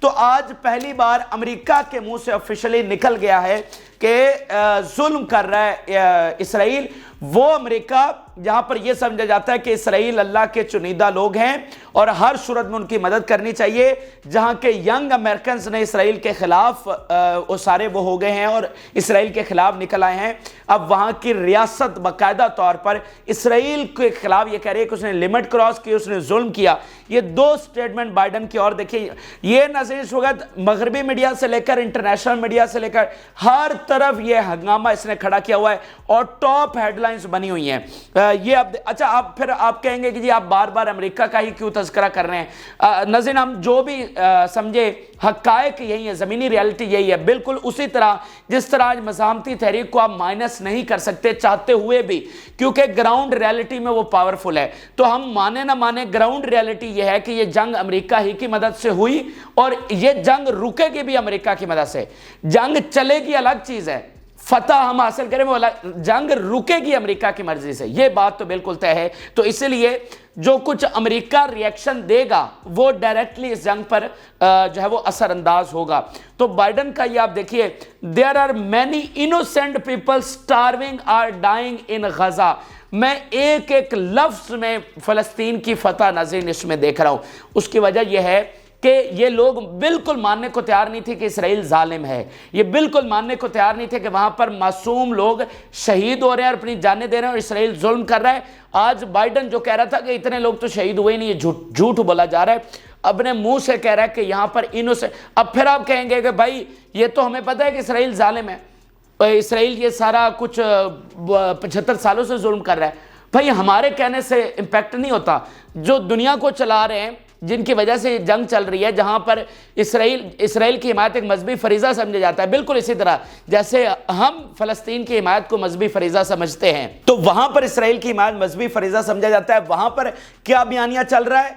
تو آج پہلی بار امریکہ کے منہ سے آفیشلی نکل گیا ہے کہ ظلم کر رہا ہے اسرائیل وہ امریکہ جہاں پر یہ سمجھا جاتا ہے کہ اسرائیل اللہ کے چنیدہ لوگ ہیں اور ہر صورت میں ان کی مدد کرنی چاہیے، جہاں کے ینگ امریکنز نے اسرائیل کے خلاف وہ سارے وہ ہو گئے ہیں اور اسرائیل کے خلاف نکل آئے ہیں۔ اب وہاں کی ریاست باقاعدہ طور پر اسرائیل کے خلاف یہ کہہ رہی ہے کہ اس نے لمٹ کراس کی، اس نے ظلم کیا۔ یہ دو سٹیٹمنٹ بائیڈن کی، اور دیکھیں یہ ناظرین اس وقت مغربی میڈیا سے لے کر انٹرنیشنل میڈیا سے لے کر ہر طرف یہ ہنگامہ اس نے کھڑا کیا ہوا ہے اور ٹاپ ہیڈ لائنز بنی ہوئی ہیں۔ یہ اب اچھا آپ پھر آپ کہیں گے کہ جی آپ بار بار امریکہ کا ہی کیوں تذکرہ کر رہے ہیں؟ ناظرین ہم جو بھی سمجھے حقائق یہی ہے، زمینی ریالٹی یہی ہے، بالکل اسی طرح جس طرح آج مزاحمتی تحریک کو آپ مائنس نہیں کر سکتے چاہتے ہوئے بھی، کیونکہ گراؤنڈ ریالٹی میں وہ پاورفل ہے۔ تو ہم مانے نہ مانے گراؤنڈ ریالٹی یہ ہے کہ یہ جنگ امریکہ ہی کی مدد سے ہوئی اور یہ جنگ رکے گی بھی امریکہ کی مدد سے۔ جنگ چلے گی الگ چیز ہے، فتح ہم حاصل کریں وہ جنگ رکے گی امریکہ کی مرضی سے، یہ بات تو بالکل طے ہے۔ تو اس لیے جو کچھ امریکہ ریاکشن دے گا وہ ڈائریکٹلی اس جنگ پر جو ہے وہ اثر انداز ہوگا۔ تو بائیڈن کا یہ آپ دیکھیے there are many innocent people starving or dying in Gaza, میں ایک ایک لفظ میں فلسطین کی فتح ناظرین اس میں دیکھ رہا ہوں۔ اس کی وجہ یہ ہے کہ یہ لوگ بالکل ماننے کو تیار نہیں تھے کہ اسرائیل ظالم ہے، یہ بالکل ماننے کو تیار نہیں تھے کہ وہاں پر معصوم لوگ شہید ہو رہے ہیں اور اپنی جانیں دے رہے ہیں اور اسرائیل ظلم کر رہا ہے۔ آج بائیڈن جو کہہ رہا تھا کہ اتنے لوگ تو شہید ہوئے نہیں، یہ جھوٹ بولا جا رہا ہے، اپنے منہ سے کہہ رہا ہے کہ یہاں پر اب پھر آپ کہیں گے کہ بھائی یہ تو ہمیں پتہ ہے کہ اسرائیل ظالم ہے، اسرائیل یہ سارا کچھ 75 سالوں سے ظلم کر رہا ہے۔ بھائی ہمارے کہنے سے امپیکٹ نہیں ہوتا، جو دنیا کو چلا رہے ہیں جن کی وجہ سے جنگ چل رہی ہے، جہاں پر اسرائیل کی حمایت ایک مذہبی فریضہ سمجھا جاتا ہے، بالکل اسی طرح جیسے ہم فلسطین کی حمایت کو مذہبی فریضہ سمجھتے ہیں، تو وہاں پر اسرائیل کی حمایت مذہبی فریضہ سمجھا جاتا ہے۔ وہاں پر کیا بیانیہ چل رہا ہے؟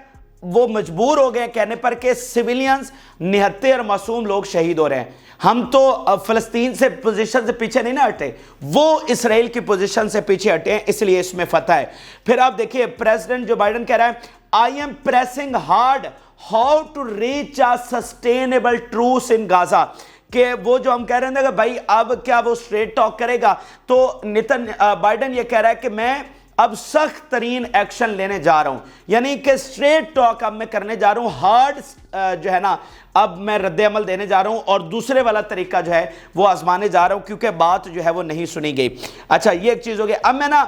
وہ مجبور ہو گئے کہنے پر کہ سیویلینز نہتے اور معصوم لوگ شہید ہو رہے ہیں۔ ہم تو فلسطین سے پوزیشن سے پیچھے نہیں نہ ہٹے، وہ اسرائیل کی پوزیشن سے پیچھے ہٹے ہیں، اس لیے اس میں فتح ہے۔ پھر آپ دیکھیے پریزیڈنٹ جو بائیڈن کہہ رہا ہے I am pressing hard how to reach a sustainable truce in Gaza، کہ وہ جو ہم کہہ رہے ہیں کہ بھائی اب کیا وہ اسٹریٹ ٹاک کرے گا، تو بائیڈن یہ کہہ رہا ہے کہ میں اب سخت ترین ایکشن لینے جا رہا ہوں، یعنی کہ اسٹریٹ ٹاک اب میں کرنے جا رہا ہوں، ہارڈ جو ہے نا اب میں رد عمل دینے جا رہا ہوں اور دوسرے والا طریقہ جو ہے وہ آزمانے جا رہا ہوں، کیونکہ بات جو ہے وہ نہیں سنی گئی۔ اچھا یہ ایک چیز ہو گئی۔ اب میں نا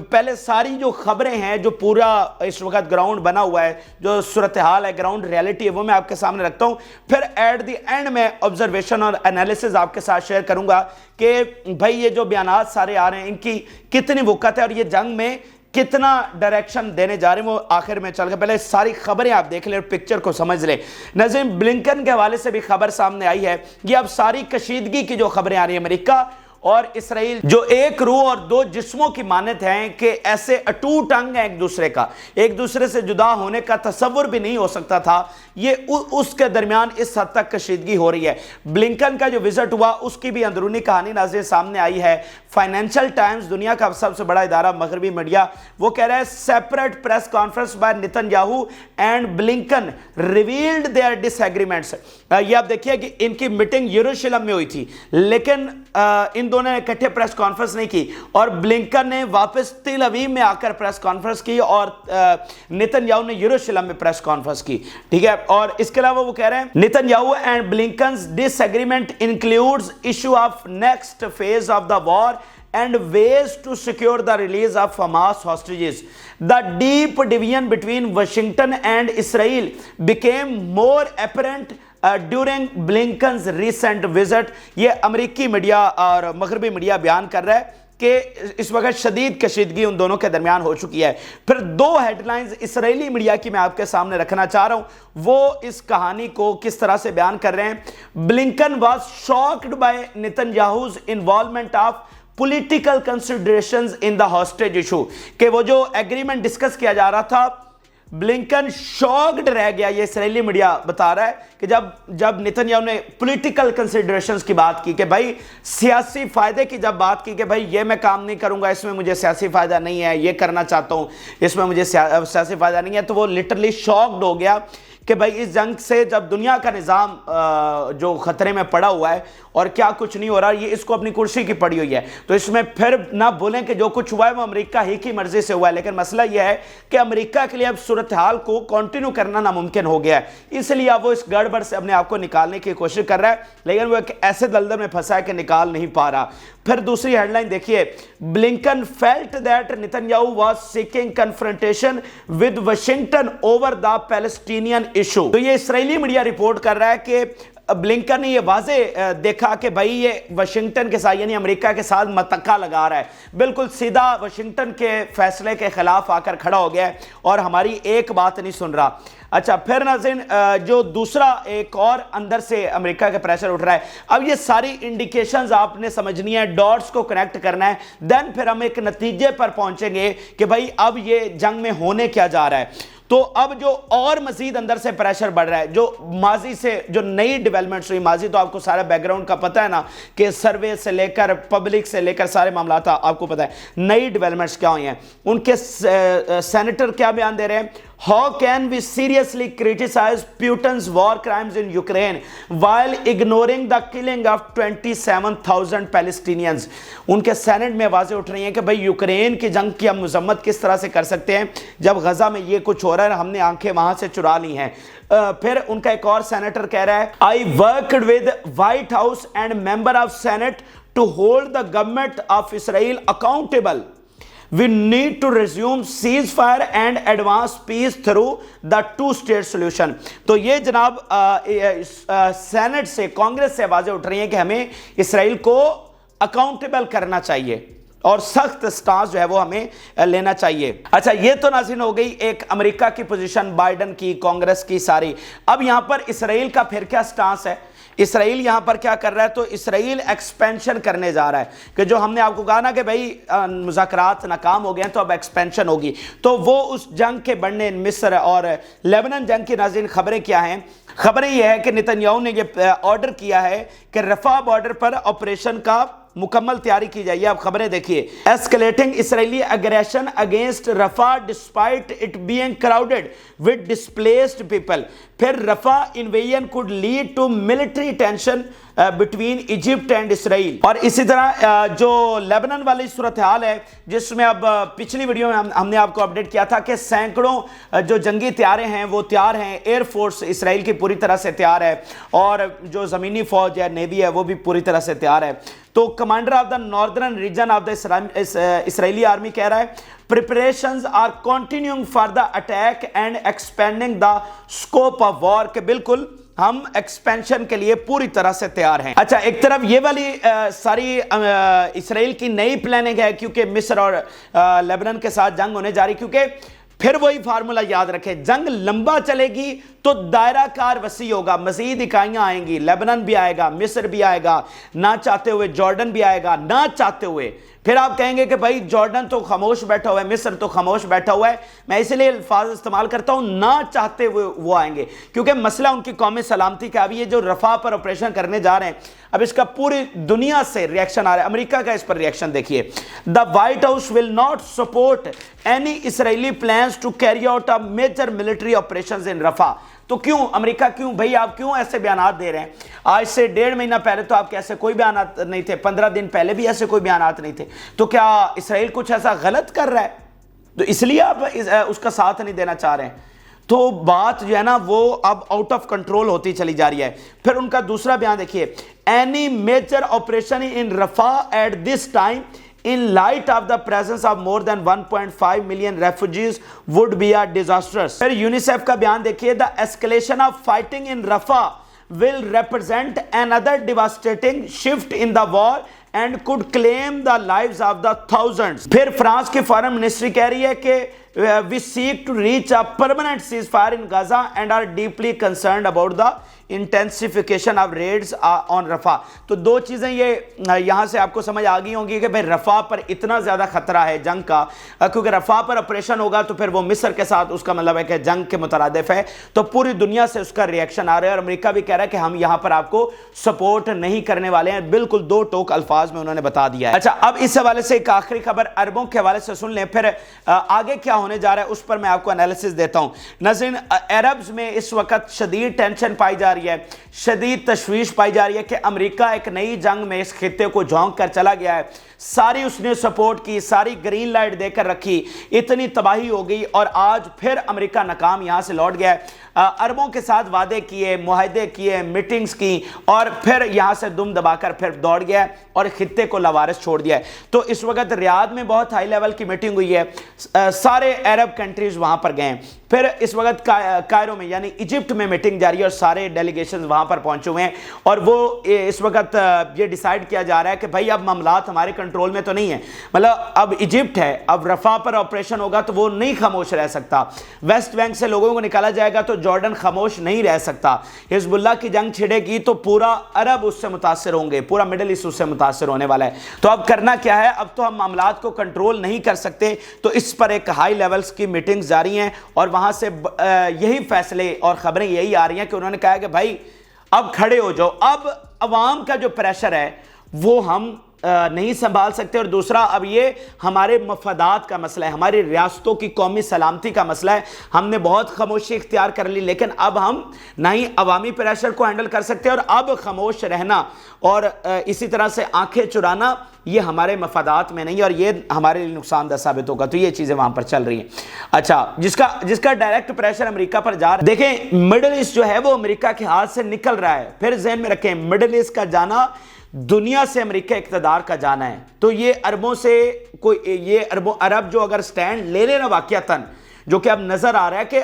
پہلے ساری جو خبریں ہیں جو پورا اس وقت گراؤنڈ بنا ہوا ہے، جو صورتحال ہے، گراؤنڈ ریالٹی ہے، وہ میں آپ کے سامنے رکھتا ہوں، پھر ایٹ دی اینڈ میں آبزرویشن اور انالیسز آپ کے ساتھ شیئر کروں گا کہ بھائی یہ جو بیانات سارے آ رہے ہیں ان کی کتنی وقت ہے اور یہ جنگ میں کتنا ڈائریکشن دینے جا رہے ہیں، وہ آخر میں چل کے پہلے ساری خبریں آپ دیکھ لیں اور پکچر کو سمجھ لیں۔ ناظرین بلنکن کے حوالے سے بھی خبر سامنے آئی ہے، یہ اب ساری کشیدگی کی جو خبریں آ رہی ہیں امریکہ اور اسرائیل جو ایک روح اور دو جسموں کی مانند ہیں کہ ایسے اٹوٹ انگ ہیں ایک دوسرے سے جدا ہونے کا تصور بھی نہیں ہو سکتا تھا، یہ اس کے درمیان اس حد تک کشیدگی ہو رہی ہے۔ بلنکن کا جو وزٹ ہوا اس کی بھی اندرونی کہانی ناظرین سامنے آئی ہے۔ فائنینشل ٹائمز دنیا کا سب سے بڑا ادارہ مغربی میڈیا وہ کہہ رہا ہے separate press conference by Netanyahu and Blinken revealed their disagreements. یہ آپ دیکھیے کہ ان کی میٹنگ یروشلم میں ہوئی تھی، لیکن ان دونوں نے اکٹھے پریس کانفرنس نہیں کی اور بلنکن نے واپس تل اویو میں آ کر پریس کانفرنس کی اور نیتن یاہو نے یروشلم میں پریس کانفرنس کی، ٹھیک ہے۔ اور اس کے علاوہ وہ کہہ رہے ہیں Netanyahu and Blinken's disagreement includes issue of next phase of the war and ways to secure the release of Hamas hostages. The deep division between Washington and Israel became more apparent during Blinken's recent visit. یہ امریکی media اور مغربی media بیان کر رہا ہے کہ اس وقت شدید کشیدگی ان دونوں کے درمیان ہو چکی ہے۔ پھر دو ہیڈ لائنز اسرائیلی میڈیا کی میں آپ کے سامنے رکھنا چاہ رہا ہوں، وہ اس کہانی کو کس طرح سے بیان کر رہے ہیں۔ Blinken was shocked by Netanyahu's involvement of political considerations in the hostage issue، کہ وہ جو ایگریمنٹ ڈسکس کیا جا رہا تھا بلنکن شاکڈ رہ گیا، یہ اسرائیلی میڈیا بتا رہا ہے کہ جب نیتن یاہو نے پولیٹیکل کنسیڈریشنز کی بات کی کہ بھائی سیاسی فائدے کی جب بات کی کہ بھائی یہ میں کام نہیں کروں گا، اس میں مجھے سیاسی فائدہ نہیں ہے، یہ کرنا چاہتا ہوں اس میں مجھے سیاسی فائدہ نہیں ہے، تو وہ لٹرلی شاکڈ ہو گیا کہ بھائی اس جنگ سے جب دنیا کا نظام جو خطرے میں پڑا ہوا ہے اور کیا کچھ نہیں ہو رہا، یہ اس کو اپنی کرسی کی پڑی ہوئی ہے، تو اس میں پھر نہ بولیں کہ جو کچھ ہوا ہے وہ امریکہ ہی کی مرضی سے ہوا ہے، لیکن مسئلہ یہ ہے کہ امریکہ کے لیے اب صورتحال کو کنٹینیو کرنا ناممکن ہو گیا ہے، اس لیے اب وہ اس گڑبڑ سے اپنے آپ کو نکالنے کی کوشش کر رہا ہے، لیکن وہ ایک ایسے دلدل میں پھنسا ہے کہ نکال نہیں پا رہا۔ پھر دوسری ہیڈ لائن دیکھیے، Blinken felt that Netanyahu was seeking confrontation with Washington over the Palestinian issue۔ تو یہ اسرائیلی میڈیا رپورٹ کر رہا ہے کہ بلنکن نے یہ واضح دیکھا کہ بھائی یہ واشنگٹن کے ساتھ یعنی امریکہ کے ساتھ متکا لگا رہا ہے، بالکل سیدھا واشنگٹن کے فیصلے کے خلاف آ کر کھڑا ہو گیا ہے اور ہماری ایک بات نہیں سن رہا۔ اچھا پھر ناظرین جو دوسرا ایک اور اندر سے امریکہ کے پریشر اٹھ رہا ہے، اب یہ ساری انڈیکیشنز آپ نے سمجھنی ہے، ڈاٹس کو کنیکٹ کرنا ہے، دین پھر ہم ایک نتیجے پر پہنچیں گے کہ بھائی اب یہ جنگ میں ہونے کیا جا رہا ہے۔ تو اب جو اور مزید اندر سے پریشر بڑھ رہا ہے، جو ماضی سے جو نئی ڈیولپمنٹس ہوئی، ماضی تو آپ کو سارا بیک گراؤنڈ کا پتہ ہے نا کہ سروے سے لے کر پبلک سے لے کر سارے معاملات آپ کو پتہ ہے، نئی ڈیولپمنٹس کیا ہوئی ہیں، ان کے سینیٹر کیا بیان دے رہے ہیں، How can we seriously criticize Putin's war crimes in Ukraine while ignoring the killing of 27,000 Palestinians؟ ان کے سینٹ میں آوازیں اٹھ رہی ہیں کہ بھئی یوکرین کی جنگ کی ہم مذمت کس طرح سے کر سکتے ہیں جب غزہ میں یہ کچھ ہو رہا ہے، ہم نے آنکھیں وہاں سے چرا لی ہیں۔ پھر ان کا ایک اور سینیٹر کہہ رہا ہے I worked with White House and member of Senate to hold the government of Israel accountable. We need to resume ceasefire and advance peace through the two-state solution۔ تو یہ جناب سینٹ سے، کانگریس سے آوازیں اٹھ رہی ہیں کہ ہمیں اسرائیل کو اکاؤنٹیبل کرنا چاہیے اور سخت سٹانس جو ہے وہ ہمیں لینا چاہیے۔ اچھا یہ تو ناظرین ہو گئی ایک امریکہ کی پوزیشن، بائیڈن کی، کانگریس کی ساری۔ اب یہاں پر اسرائیل کا پھر کیا سٹانس ہے؟ اسرائیل یہاں پر کیا کر رہا ہے؟ تو اسرائیل ایکسپینشن کرنے جا رہا ہے کہ جو ہم نے آپ کو کہا نا کہ بھئی مذاکرات ناکام ہو گئے ہیں تو اب ایکسپینشن ہوگی، تو وہ اس جنگ کے بڑھنے مصر اور لیبنان جنگ کی ناظرین خبریں کیا ہیں؟ خبریں یہ ہے کہ نتنیاہو نے یہ آرڈر کیا ہے کہ رفح بارڈر پر آپریشن کا مکمل تیاری کی جائے۔ اب خبریں دیکھیے، escalating Israeli aggression against Rafah despite it being crowded with displaced people۔ پھر Rafah invasion could lead to military tension between Egypt and Israel۔ اور اسی طرح جو لیبنان والی صورتحال ہے جس میں اب پچھلی ویڈیو میں ہم نے آپ کو اپڈیٹ کیا تھا کہ سینکڑوں جو جنگی طیارے ہیں وہ تیار ہیں، ایئر فورس اسرائیل کی پوری طرح سے تیار ہے اور جو زمینی فوج ہے، نیوی ہے، وہ بھی پوری طرح سے تیار ہے۔ تو commander of the northern region of the Israeli army کہہ رہا ہے preparations are continuing for the attack and expanding the scope of war، کہ بالکل ہم ایکسپینشن کے لیے پوری طرح سے تیار ہیں۔ اچھا ایک طرف یہ والی ساری اسرائیل کی نئی پلاننگ ہے کیونکہ مصر اور لیبنان کے ساتھ جنگ ہونے جا رہی، کیونکہ پھر وہی فارمولا یاد رکھیں، جنگ لمبا چلے گی تو دائرہ کار وسیع ہوگا، مزید اکائیاں آئیں گی، لیبنان بھی آئے گا، مصر بھی آئے گا، نہ چاہتے ہوئے جارڈن بھی آئے گا، نہ چاہتے ہوئے پھر آپ کہیں گے کہ بھائی جارڈن تو خاموش بیٹھا ہوا ہے، مصر تو خاموش بیٹھا ہوا ہے، میں اس لیے الفاظ استعمال کرتا ہوں نہ چاہتے ہوئے وہ آئیں گے، کیونکہ مسئلہ ان کی قومی سلامتی کا۔ اب یہ جو رفح پر آپریشن کرنے جا رہے ہیں، اب اس کا پوری دنیا سے ریاکشن آ رہا ہے، امریکہ کا اس پر ریاکشن دیکھیے، the White House will not support any Israeli plans to carry out a major military operations in Rafah. تو کیوں امریکہ کیوں بھائی آپ کیوں ایسے بیانات دے رہے ہیں؟ آج سے 1.5 مہینہ پہلے تو آپ کے ایسے کوئی بیانات نہیں تھے، 15 دن پہلے بھی ایسے کوئی بیانات نہیں تھے، تو کیا اسرائیل کچھ ایسا غلط کر رہا ہے تو اس لیے آپ اس کا ساتھ نہیں دینا چاہ رہے ہیں؟ تو بات جو ہے نا وہ اب آؤٹ آف کنٹرول ہوتی چلی جا رہی ہے۔ پھر ان کا دوسرا بیان دیکھیے، any major operation in Rafah at this time in light of the presence of more than 1.5 million refugees would be a disastrous۔ پھر یونیسیف کا بیان دیکھیے، the escalation of fighting in Rafah will represent another devastating shift in the war and could claim the lives of the thousands۔ پھر France کی foreign ministry کہہ رہی ہے کہ we seek to reach a permanent ceasefire in Gaza and are deeply concerned about the intensification of raids on Rafah۔ تو دو چیزیں یہ یہاں سے آپ کو سمجھ آ گئی ہوں گی کہ بھئی رفح پر اتنا زیادہ خطرہ ہے جنگ کا، کیونکہ رفح پر آپریشن ہوگا تو پھر وہ مصر کے ساتھ اس کا مطلب ہے کہ جنگ کے مترادف ہے، تو پوری دنیا سے اس کا ریاکشن آ رہا ہے اور امریکہ بھی کہہ رہا ہے کہ ہم یہاں پر آپ کو سپورٹ نہیں کرنے والے ہیں، بالکل دو ٹوک الفاظ میں انہوں نے بتا دیا ہے۔ اچھا اب اس حوالے سے ایک آخری خبر عربوں کے حوالے سے سن لیں، پھر آگے کیا ہونے ہونے جا رہا ہے اس پر میں آپ کو انالیسس دیتا ہوں۔ ناظرین، عربز میں اس وقت شدید ٹینشن پائی جا رہی ہے، شدید تشویش پائی جا رہی ہے کہ امریکہ ایک نئی جنگ میں اس خطے کو جھونک کر چلا گیا ہے۔ ساری اس نے سپورٹ کی، ساری گرین لائٹ دے کر رکھی، اتنی تباہی ہو گئی اور آج پھر امریکہ ناکام یہاں سے لوٹ گیا ہے۔ عربوں کے ساتھ وعدے کیے، معاہدے کیے، میٹنگز کی اور پھر یہاں سے دم دبا کر پھر دوڑ گیا ہے اور خطے کو لاوارث چھوڑ دیا ہے۔ تو اس وقت ریاض میں بہت ہائی لیول کی میٹنگ ہوئی ہے، سارے عرب کنٹریز وہاں پر گئے ہیں۔ پھر اس وقت کائرو میں یعنی ایجپٹ میں میٹنگ جاری ہے اور سارے ڈیلیگیشنز وہاں پر پہنچے ہوئے ہیں اور وہ اس وقت یہ ڈیسائیڈ کیا جا رہا ہے کہ بھائی اب معاملات ہمارے کنٹرول میں تو نہیں ہے، مطلب اب ایجپٹ ہے، اب رفح پر آپریشن ہوگا تو وہ نہیں خاموش رہ سکتا، ویسٹ بینک سے لوگوں کو نکالا جائے گا تو جارڈن خاموش نہیں رہ سکتا، حزب اللہ کی جنگ چھڑے گی تو پورا عرب اس سے متاثر ہوں گے، پورا مڈل ایسٹ اس سے متاثر ہونے والا ہے۔ تو اب کرنا کیا ہے؟ اب تو ہم معاملات کو کنٹرول نہیں کر سکتے، تو اس پر ایک ہائی لیولز کی میٹنگز جاری ہیں اور وہاں سے یہی فیصلے اور خبریں یہی آ رہی ہیں کہ انہوں نے کہا کہ بھائی اب کھڑے ہو جاؤ، اب عوام کا جو پریشر ہے وہ ہم نہیں سنبھال سکتے، اور دوسرا اب یہ ہمارے مفادات کا مسئلہ ہے، ہماری ریاستوں کی قومی سلامتی کا مسئلہ ہے۔ ہم نے بہت خاموشی اختیار کر لی لیکن اب ہم نہ ہی عوامی پریشر کو ہینڈل کر سکتے، اور اب خاموش رہنا اور اسی طرح سے آنکھیں چرانا یہ ہمارے مفادات میں نہیں اور یہ ہمارے لیے نقصان دہ ثابت ہوگا۔ تو یہ چیزیں وہاں پر چل رہی ہیں۔ اچھا، جس کا ڈائریکٹ پریشر امریکہ پر جا رہا ہے، دیکھیں مڈل ایسٹ جو ہے وہ امریکہ کے ہاتھ سے نکل رہا ہے۔ پھر ذہن میں رکھیں، مڈل ایسٹ کا جانا دنیا سے امریکہ اقتدار کا جانا ہے، تو یہ عربوں سے یہ عرب جو اگر سٹینڈ لے لینا واقعتاً، جو کہ اب نظر آ رہا ہے کہ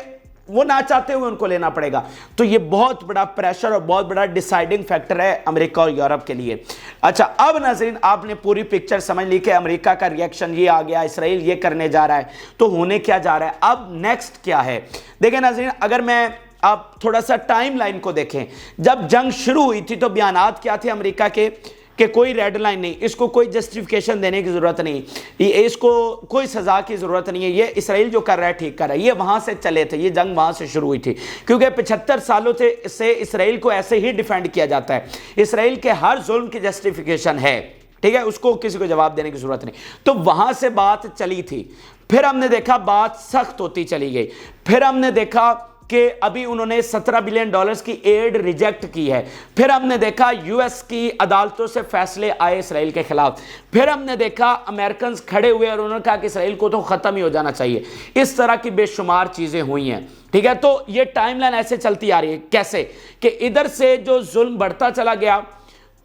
وہ نہ چاہتے ہوئے ان کو لینا پڑے گا، تو یہ بہت بڑا پریشر اور بہت بڑا ڈیسائیڈنگ فیکٹر ہے امریکہ اور یورپ کے لیے۔ اچھا، اب ناظرین آپ نے پوری پکچر سمجھ لی کہ امریکہ کا ریئیکشن یہ آ گیا، اسرائیل یہ کرنے جا رہا ہے، تو ہونے کیا جا رہا ہے، اب نیکسٹ کیا ہے؟ دیکھیں ناظرین، اگر میں آپ تھوڑا سا ٹائم لائن کو دیکھیں، جب جنگ شروع ہوئی تھی تو بیانات کیا تھے امریکہ کے کہ کوئی ریڈ لائن نہیں، اس کو کوئی جسٹیفیکیشن دینے کی ضرورت نہیں، اس کو کوئی سزا کی ضرورت نہیں ہے، یہ اسرائیل جو کر رہا ہے ٹھیک کر رہا ہے۔ یہ وہاں سے چلے تھے، یہ جنگ وہاں سے شروع ہوئی تھی، کیونکہ 75 سالوں سے اسرائیل کو ایسے ہی ڈیفینڈ کیا جاتا ہے، اسرائیل کے ہر ظلم کی جسٹیفیکیشن ہے، ٹھیک ہے، اس کو کسی کو جواب دینے کی ضرورت نہیں۔ تو وہاں سے بات چلی تھی، پھر ہم نے دیکھا بات سخت ہوتی چلی گئی، پھر ہم نے دیکھا کہ ابھی انہوں نے $17 بلین کی ایڈ ریجیکٹ کی ہے، پھر ہم نے دیکھا یو ایس کی عدالتوں سے فیصلے آئے اسرائیل کے خلاف، پھر ہم نے دیکھا امریکنز کھڑے ہوئے اور انہوں نے کہا کہ اسرائیل کو تو ختم ہی ہو جانا چاہیے۔ اس طرح کی بے شمار چیزیں ہوئی ہیں، ٹھیک ہے۔ تو یہ ٹائم لائن ایسے چلتی آ رہی ہے، کیسے کہ ادھر سے جو ظلم بڑھتا چلا گیا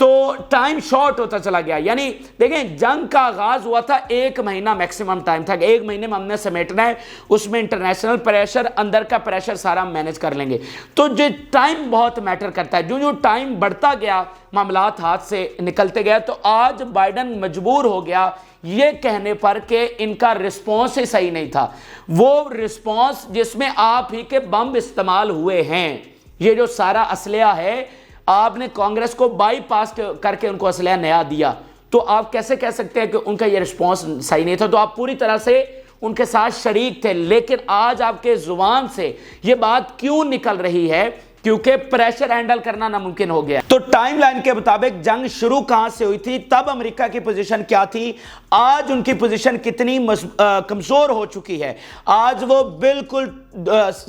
تو ٹائم شارٹ ہوتا چلا گیا، یعنی دیکھیں جنگ کا آغاز ہوا تھا 1 مہینہ میکسیمم ٹائم تھا کہ 1 مہینے میں ہم نے سمیٹنا ہے، اس میں انٹرنیشنل پریشر، اندر کا پریشر سارا ہم مینج کر لیں گے۔ تو جو ٹائم بہت میٹر کرتا ہے، جو ٹائم بڑھتا گیا معاملات ہاتھ سے نکلتے گئے، تو آج بائیڈن مجبور ہو گیا یہ کہنے پر کہ ان کا رسپانس ہی صحیح نہیں تھا، وہ رسپانس جس میں آپ ہی کے بم استعمال ہوئے ہیں، یہ جو سارا اسلحہ ہے آپ نے کانگریس کو بائی پاس کر کے ان کو اسلحہ نیا دیا، تو آپ کیسے کہہ سکتے ہیں کہ ان کا یہ رسپانس صحیح نہیں تھا؟ تو آپ پوری طرح سے ان کے ساتھ شریک تھے، لیکن آج آپ کے زبان سے یہ بات کیوں نکل رہی ہے؟ کیونکہ پریشر ہینڈل کرنا ناممکن ہو گیا۔ تو ٹائم لائن کے مطابق جنگ شروع کہاں سے ہوئی تھی، تب امریکہ کی پوزیشن کیا تھی، آج ان کی پوزیشن کتنی کمزور ہو چکی ہے۔ آج وہ بالکل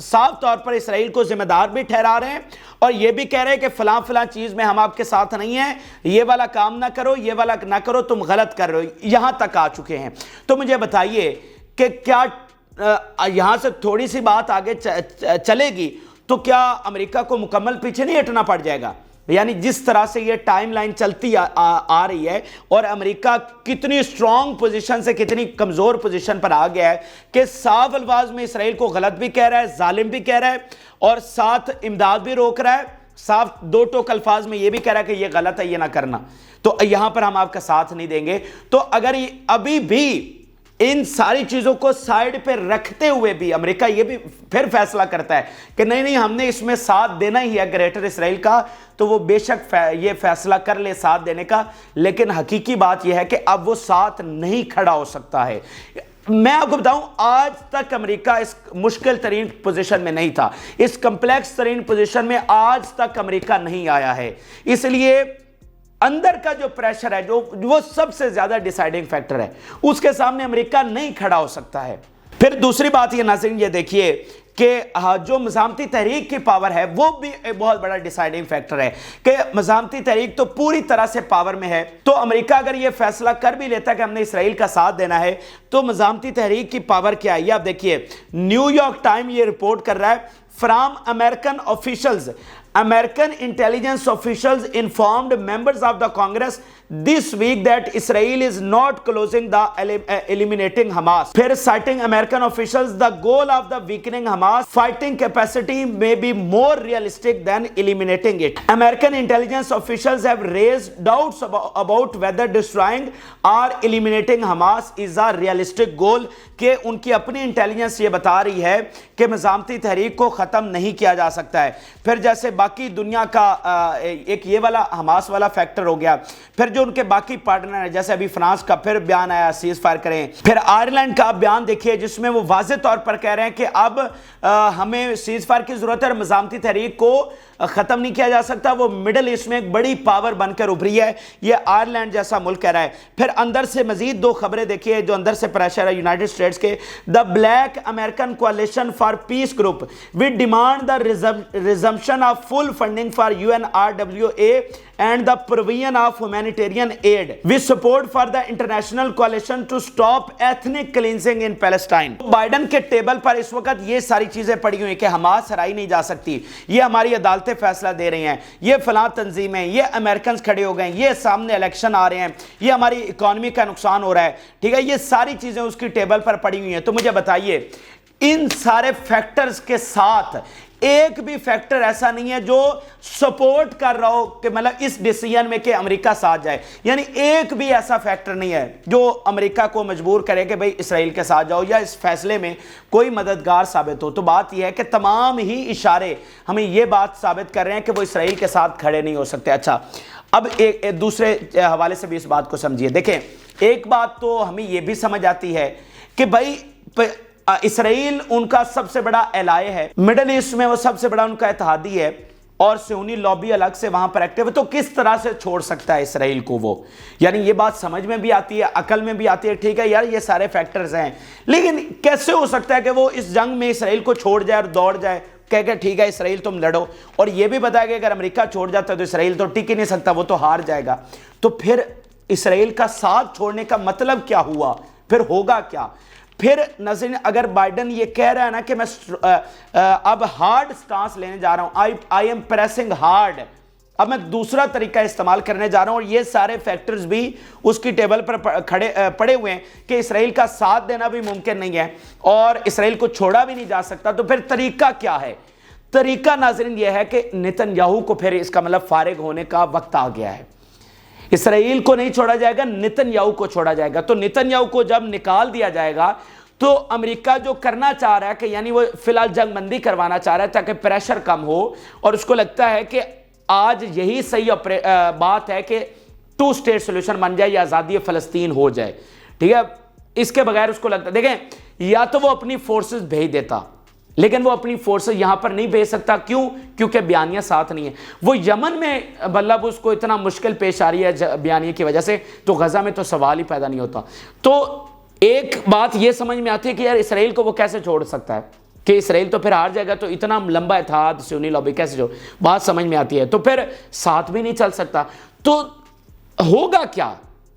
صاف طور پر اسرائیل کو ذمہ دار بھی ٹھہرا رہے ہیں اور یہ بھی کہہ رہے ہیں کہ فلاں چیز میں ہم آپ کے ساتھ نہیں ہیں، یہ والا کام نہ کرو، یہ والا نہ کرو، تم غلط کر رہے ہو، یہاں تک آ چکے ہیں۔ تو مجھے بتائیے کہ کیا یہاں سے تھوڑی سی بات آگے چلے گی تو کیا امریکہ کو مکمل پیچھے نہیں ہٹنا پڑ جائے گا؟ یعنی جس طرح سے یہ ٹائم لائن چلتی آ رہی ہے اور امریکہ کتنی سٹرونگ پوزیشن سے کتنی کمزور پوزیشن پر آ گیا ہے کہ صاف الفاظ میں اسرائیل کو غلط بھی کہہ رہا ہے، ظالم بھی کہہ رہا ہے اور ساتھ امداد بھی روک رہا ہے، صاف دو ٹوک الفاظ میں یہ بھی کہہ رہا ہے کہ یہ غلط ہے، یہ نہ کرنا، تو یہاں پر ہم آپ کا ساتھ نہیں دیں گے۔ تو اگر ابھی بھی ان ساری چیزوں کو سائیڈ پہ رکھتے ہوئے بھی امریکہ یہ بھی پھر فیصلہ کرتا ہے کہ نہیں ہم نے اس میں ساتھ دینا ہی ہے گریٹر اسرائیل کا، تو وہ بے شک یہ فیصلہ کر لے ساتھ دینے کا، لیکن حقیقی بات یہ ہے کہ اب وہ ساتھ نہیں کھڑا ہو سکتا ہے۔ میں آپ کو بتاؤں آج تک امریکہ اس مشکل ترین پوزیشن میں نہیں تھا، اس کمپلیکس ترین پوزیشن میں آج تک امریکہ نہیں آیا ہے، اس لیے اندر کا جو پریشر ہے جو وہ سب سے زیادہ ڈیسائیڈنگ فیکٹر ہے، اس کے سامنے امریکہ نہیں کھڑا ہو سکتا ہے۔ پھر دوسری بات یہ ناظرین یہ دیکھیے کہ جو مزاحمتی تحریک کی پاور ہے وہ بھی ایک بہت بڑا ڈیسائیڈنگ فیکٹر ہے کہ مزاحمتی تحریک تو پوری طرح سے پاور میں ہے، تو امریکہ اگر یہ فیصلہ کر بھی لیتا ہے کہ ہم نے اسرائیل کا ساتھ دینا ہے تو مزاحمتی تحریک کی پاور کیا ہے؟ یہ آپ دیکھیے نیو یارک ٹائم یہ رپورٹ کر رہا ہے from American officials American intelligence officials informed members of the Congress this week that Israel is not closing the eliminating Hamas. پھر citing American officials, the goal of the weakening Hamas fighting capacity may be more realistic than eliminating it. American intelligence officials have raised doubts about whether destroying or eliminating Hamas is a realistic goal. کہ ان کی اپنی intelligence یہ بتا رہی ہے کہ مزاحمتی تحریک کو ختم نہیں کیا جا سکتا ہے. پھر جیسے باقی دنیا کا ایک یہ والا حماس والا فیکٹر ہو گیا، پھر جو ان کے باقی پارٹنر ہیں جیسے ابھی فرانس کا پھر بیان آیا سیز فائر کریں، پھر آئرلینڈ کا بیان دیکھیے جس میں وہ واضح طور پر کہہ رہے ہیں کہ اب ہمیں سیز فائر کی ضرورت ہے اور مزاحمتی تحریک کو ختم نہیں کیا جا سکتا. وہ مڈل ایسٹ میں ایک بڑی پاور بن کر ابھری ہے، یہ آئرلینڈ جیسا ملک کہہ رہا ہے. پھر اندر سے مزید دو خبریں دیکھیے جو اندر سے پریشر ہے یونائٹڈ اسٹیٹس کے. The Black American Coalition for Peace Group we demand the resumption of full funding for UNRWA and the provision of humanitarian aid. We support for the international coalition to stop ethnic cleansing in Palestine. Biden کے table پر اس وقت یہ ساری چیزیں پڑی ہوئی کہ Hamas ہرائی نہیں جا سکتی، یہ ہماری عدالتیں فیصلہ دے رہی ہیں، یہ فلاں تنظیمیں، یہ امریکنز کھڑے ہو گئے ہیں، یہ سامنے الیکشن آ رہے ہیں، یہ ہماری اکانومی کا نقصان ہو رہا ہے، ٹھیک ہے، یہ ساری چیزیں اس کی ٹیبل پر پڑی ہوئی ہیں. تو مجھے بتائیے ان سارے فیکٹرز کے ساتھ ایک بھی فیکٹر ایسا نہیں ہے جو سپورٹ کر رہا ہو کہ مطلب اس ڈیسیژن میں کہ امریکہ ساتھ جائے، یعنی ایک بھی ایسا فیکٹر نہیں ہے جو امریکہ کو مجبور کرے کہ بھئی اسرائیل کے ساتھ جاؤ یا اس فیصلے میں کوئی مددگار ثابت ہو. تو بات یہ ہے کہ تمام ہی اشارے ہمیں یہ بات ثابت کر رہے ہیں کہ وہ اسرائیل کے ساتھ کھڑے نہیں ہو سکتے. اچھا اب ایک دوسرے حوالے سے بھی اس بات کو سمجھیے. دیکھیں ایک بات تو ہمیں یہ بھی سمجھ آتی ہے کہ بھئی اسرائیل ان کا سب سے بڑا الائے ہے، مڈل ایسٹ میں وہ سب سے بڑا ان کا اتحادی ہے اور صہیونی لابی الگ سے وہاں پر ایکٹیو ہے، تو کس طرح سے چھوڑ سکتا ہے اسرائیل کو وہ؟ یعنی یہ بات سمجھ میں بھی آتی ہے، عقل میں بھی آتی ہے، ٹھیک ہے یار یہ سارے فیکٹرز ہیں، لیکن کیسے ہو سکتا ہے کہ وہ اس جنگ میں اسرائیل کو چھوڑ جائے اور دوڑ جائے کہہ کہ ٹھیک ہے اسرائیل تم لڑو، اور یہ بھی بتایا کہ اگر امریکہ چھوڑ جاتا ہے تو اسرائیل تو ٹک ہی نہیں سکتا، وہ تو ہار جائے گا. تو پھر اسرائیل کا ساتھ چھوڑنے کا مطلب کیا ہوا؟ پھر ہوگا کیا؟ پھر ناظرین اگر بائیڈن یہ کہہ رہا ہے نا کہ میں اب ہارڈ سٹانس لینے جا رہا ہوں، آئی ایم پریسنگ ہارڈ، اب میں دوسرا طریقہ استعمال کرنے جا رہا ہوں، اور یہ سارے فیکٹرز بھی اس کی ٹیبل پر پڑے ہوئے ہیں کہ اسرائیل کا ساتھ دینا بھی ممکن نہیں ہے اور اسرائیل کو چھوڑا بھی نہیں جا سکتا. تو پھر طریقہ کیا ہے؟ طریقہ ناظرین یہ ہے کہ نتن یاہو کو پھر اس کا مطلب فارغ ہونے کا وقت آ گیا ہے. اسرائیل کو نہیں چھوڑا جائے گا، نتن یاہو کو چھوڑا جائے گا. تو نتن یاہو کو جب نکال دیا جائے گا تو امریکہ جو کرنا چاہ رہا ہے کہ یعنی وہ فی الحال جنگ بندی کروانا چاہ رہا ہے تاکہ پریشر کم ہو، اور اس کو لگتا ہے کہ آج یہی صحیح بات ہے کہ 2 اسٹیٹ سولوشن بن جائے یا آزادی فلسطین ہو جائے، ٹھیک ہے. اس کے بغیر اس کو لگتا ہے دیکھیں یا تو وہ اپنی فورسز بھیج دیتا، لیکن وہ اپنی فورسز یہاں پر نہیں بھیج سکتا. کیوں؟ کیونکہ بیانیہ ساتھ نہیں ہے. وہ یمن میں مطلب اس کو اتنا مشکل پیش آ رہی ہے بیانیہ کی وجہ سے، تو غزہ میں تو سوال ہی پیدا نہیں ہوتا. تو ایک بات یہ سمجھ میں آتی ہے کہ یار اسرائیل کو وہ کیسے چھوڑ سکتا ہے کہ اسرائیل تو پھر ہار جائے گا، تو اتنا لمبا اتحاد صہیونی لابی کیسے چھوڑ، بات سمجھ میں آتی ہے. تو پھر ساتھ بھی نہیں چل سکتا. تو ہوگا کیا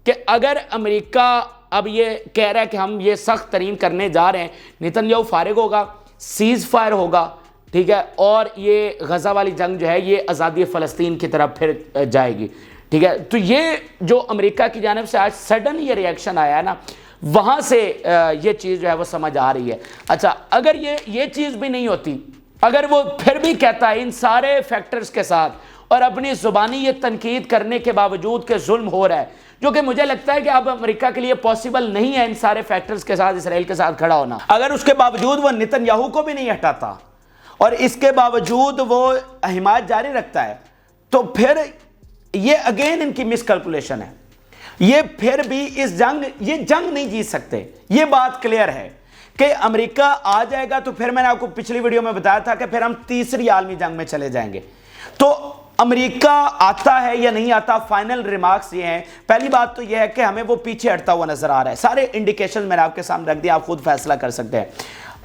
کہ اگر امریکہ اب یہ کہہ رہا ہے کہ ہم یہ سخت ترین کرنے جا رہے ہیں، نتن یاہو فارغ ہوگا، سیز فائر ہوگا، ٹھیک ہے، اور یہ غزہ والی جنگ جو ہے یہ آزادی فلسطین کی طرف پھر جائے گی، ٹھیک ہے. تو یہ جو امریکہ کی جانب سے آج سڈن یہ ریئیکشن آیا ہے نا، وہاں سے یہ چیز جو ہے وہ سمجھ آ رہی ہے. اچھا اگر یہ چیز بھی نہیں ہوتی، اگر وہ پھر بھی کہتا ہے ان سارے فیکٹرز کے ساتھ اور اپنی زبانی یہ تنقید کرنے کے باوجود کہ ظلم ہو رہا ہے، جو کہ مجھے لگتا ہے کہ اب امریکہ کے لیے پاسبل نہیں ہے ان سارے فیکٹرز کے ساتھ اسرائیل کے ساتھ کھڑا ہونا، اگر اس کے باوجود وہ نتن یاہو کو بھی نہیں ہٹاتا اور اس کے باوجود وہ حمایت جاری رکھتا ہے، تو پھر یہ اگین ان کی مس کیلکولیشن ہے. یہ پھر بھی یہ جنگ نہیں جیت سکتے. یہ بات کلیئر ہے کہ امریکہ آ جائے گا تو پھر میں نے آپ کو پچھلی ویڈیو میں بتایا تھا کہ پھر ہم تیسری عالمی جنگ میں چلے جائیں گے. تو امریکہ آتا ہے یا نہیں آتا، فائنل ریمارکس یہ ہیں۔ پہلی بات تو یہ ہے کہ ہمیں وہ پیچھے ہٹتا ہوا نظر آ رہا ہے، سارے انڈیکیشن میں نے آپ کے سامنے رکھ دیا، آپ خود فیصلہ کر سکتے ہیں۔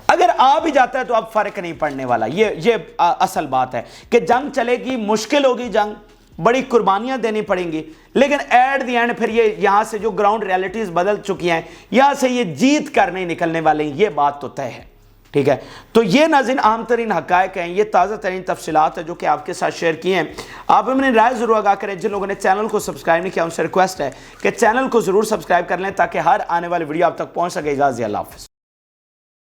اگر آ بھی جاتا ہے تو اب فرق نہیں پڑنے والا، یہ اصل بات ہے کہ جنگ چلے گی، مشکل ہوگی جنگ، بڑی قربانیاں دینی پڑیں گی، لیکن ایٹ دی اینڈ پھر یہ یہاں سے جو گراؤنڈ ریالٹیز بدل چکی ہیں، یہاں سے یہ جیت کر نہیں نکلنے والے ہیں، یہ بات تو طے ہے، ٹھیک ہے۔ تو یہ ناظرین عام ترین حقائق ہیں، یہ تازہ ترین تفصیلات ہیں جو کہ آپ کے ساتھ شیئر کی ہیں۔ آپ اپنی رائے ضرور آگاہ کریں، جن لوگوں نے چینل کو سبسکرائب نہیں کیا ان سے ریکویسٹ ہے کہ چینل کو ضرور سبسکرائب کر لیں تاکہ ہر آنے والی ویڈیو آپ تک پہنچ سکے۔ اجازت، اللہ حافظ۔